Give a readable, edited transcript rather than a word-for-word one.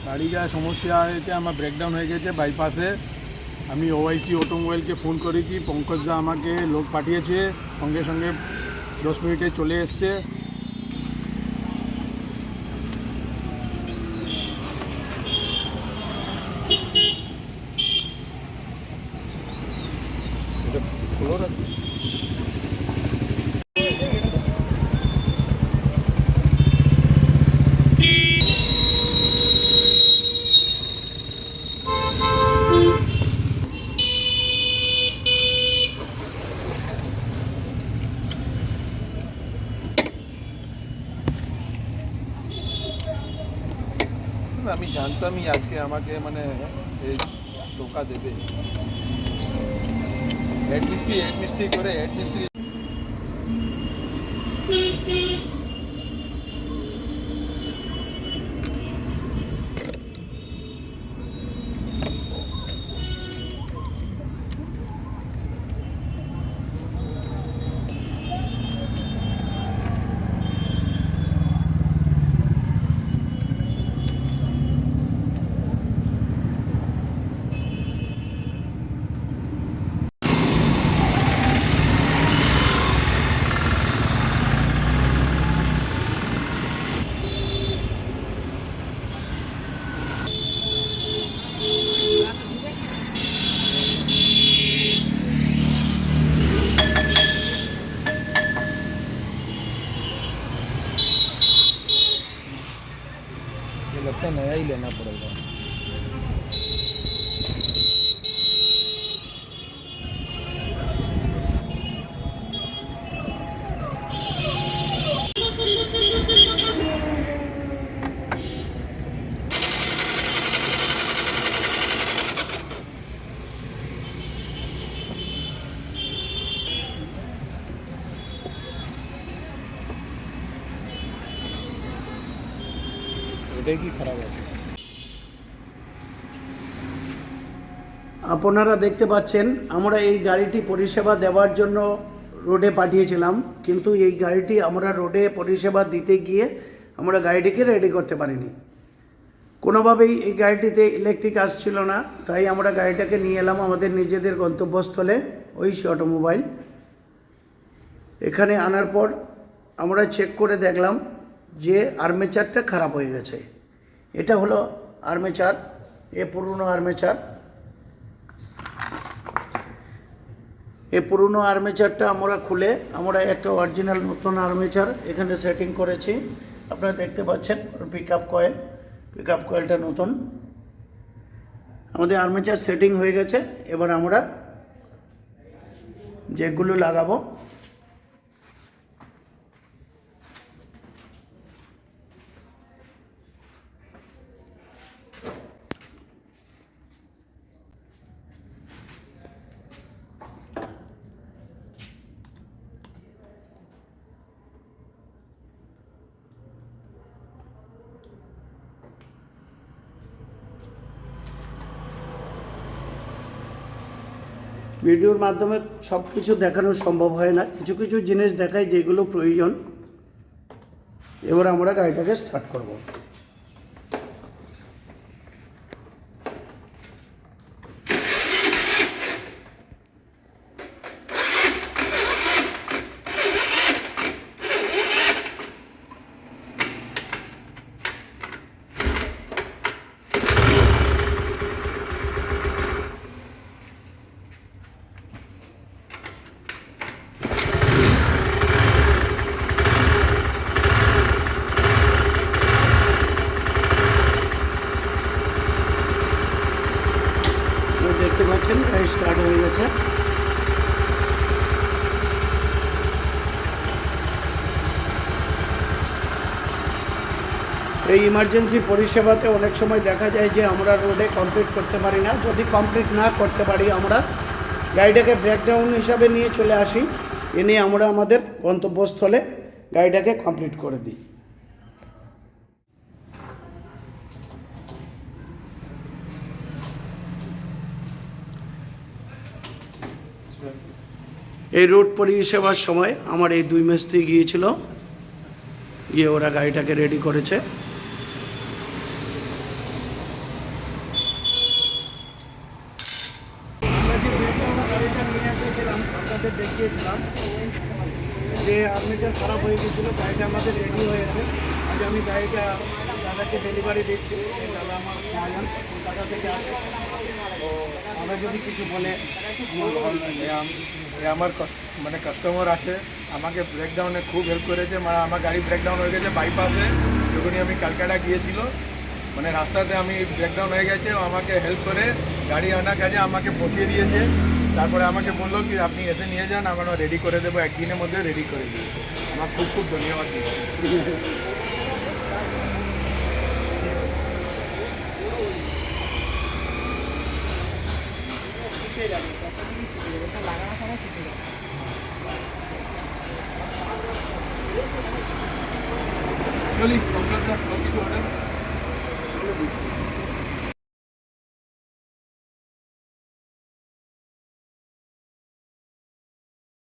গাড়ি যা সমস্যা হয়েছে, আমার ব্রেকডাউন হয়ে গেছে বাইপাসে। আমি ওআইসি অটোমোবাইলকে ফোন করেছি, পঙ্কজদা আমাকে লোক পাঠিয়েছে, সঙ্গে সঙ্গে 10 মিনিটে চলে এসছে। আমি জানতামই আজকে আমাকে মানে এই টোকা দেবে। হেড মিস্ত্রি করে হেড মিস্ত্রি लगता है नया ही लेना पड़ेगा। এটাই কি খারাপ আছে? আপনারা দেখতে পাচ্ছেন আমরা এই গাড়িটি পরিষেবা দেওয়ার জন্য রোডে পাঠিয়েছিলাম, কিন্তু এই গাড়িটি আমরা রোডে পরিষেবা দিতে গিয়ে আমরা গাড়িটিকে রেডি করতে পারিনি। কোনোভাবেই এই গাড়িটিতে ইলেকট্রিক আসছিল না, তাই আমরা গাড়িটাকে নিয়ে এলাম আমাদের নিজেদের গন্তব্যস্থলে ঐশী অটোমোবাইল। এখানে আনার পর আমরা চেক করে দেখলাম যে আর্মেচারটা খারাপ হয়ে গেছে। এটা হলো আর্মেচার, পুরনো আর্মেচার। এই পুরনো আর্মেচারটা আমরা খুলে আমরা একটা অরিজিনাল নতুন আর্মেচার এখানে সেটিং করেছি। আপনারা দেখতে পাচ্ছেন পিক আপ কয়েলটা নতুন। আমাদের আর্মেচার সেটিং হয়ে গেছে। এবার আমরা যেগুলো লাগাবো ভিডিওর মাধ্যমে সব কিছু দেখানো সম্ভব হয় না, কিছু কিছু জিনিস দেখাই যেগুলো প্রয়োজন। এবার আমরা গাড়িটাকে স্টার্ট করব। দেখতে পাচ্ছেন গাড়ি স্টার্ট হয়ে গেছে। এই ইমার্জেন্সি পরিষেবাতে অনেক সময় দেখা যায় যে আমরা রোডে কমপ্লিট করতে পারি না। যদি কমপ্লিট না করতে পারি আমরা গাড়িটাকে ব্রেকডাউন হিসাবে নিয়ে চলে আসি, এনে আমরা আমাদের গন্তব্যস্থলে গাড়িটাকে কমপ্লিট করে দিই। এই রোড পরিষেবার সময় আমার এই দুই মিস্ত্রি গিয়েছিল, গিয়ে ওরা গাড়িটাকে রেডি করেছে। আপনাদের দেখিয়েছিলাম যে আর্মেচার খারাপ হয়ে গেছিলো, গাড়িটা আমাদের রেডি হয়েছে। আজ আমি গাড়িটা দাদাকে ডেলিভারি দিচ্ছি। দাদা আমার মহাজন কলকাতা থেকে আসে, তো আমরা যদি কিছু বলে আমার মানে কাস্টমার আছে, আমাকে ব্রেকডাউনে খুব হেল্প করেছে। মানে আমার গাড়ি ব্রেকডাউন হয়ে গেছে বাইপাসে, যখনই আমি ক্যালকাটা গিয়েছিল, মানে রাস্তাতে আমি ব্রেকডাউন হয়ে গেছে, ও আমাকে হেল্প করে গাড়ি আনার কাজে আমাকে পৌঁছে দিয়েছে। তারপরে আমাকে বললো কি আপনি এসে নিয়ে যান, আমরা রেডি করে দেবো, একদিনের মধ্যে রেডি করে দিয়েছে। আমার খুব খুব ধন্যবাদ দিয়েছে। চলি,